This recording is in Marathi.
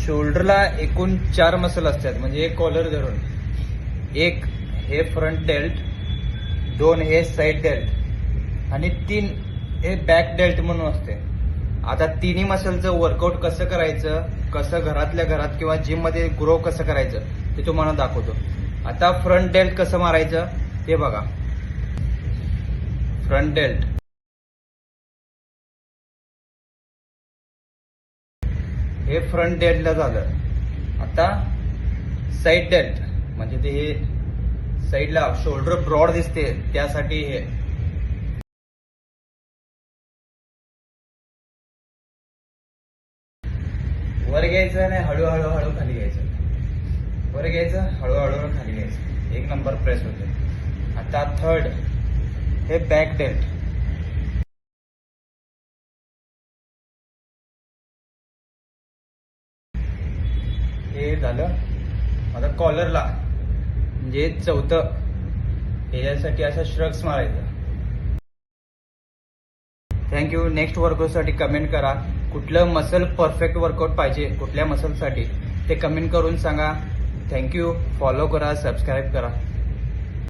शोल्डरला एकूण 4 मसल असतात, म्हणजे एक कॉलर धरून, एक हे फ्रंट डेल्ट, 2 हे साईड डेल्ट आणि 3 हे बॅक डेल्ट म्हणून असते. आता तिन्ही मसलचं वर्कआउट कसं करायचं, कसं घरातल्या घरात किंवा जिममध्ये ग्रो कसं करायचं ते तुम्हाला दाखवतो. आता फ्रंट डेल्ट कसं मारायचं ते बघा. फ्रंट डेल्ट, हे फ्रंट डेल्टला झालं. आता साईड डेल्ट म्हणजे ते हे साईडला शोल्डर ब्रॉड दिसते त्यासाठी हे. वर घ्यायचं आणि हळूहळू खाली घ्यायचं, वर घ्यायचं हळूहळू खाली घ्यायचं, 1 नंबर प्रेस होते. आता थर्ड हे बॅक डेल्ट, हे झालं. आता कॉलरला म्हणजे चौथं, याच्यासाठी असं श्रग्स मारायचं. थँक्यू. नेक्स्ट वर्कआउटसाठी कमेंट करा. कुठलं मसल परफेक्ट वर्कआउट पाहिजे कुठल्या मसलसाठी ते कमेंट करून सांगा. थँक्यू. फॉलो करा, सबस्क्राईब करा.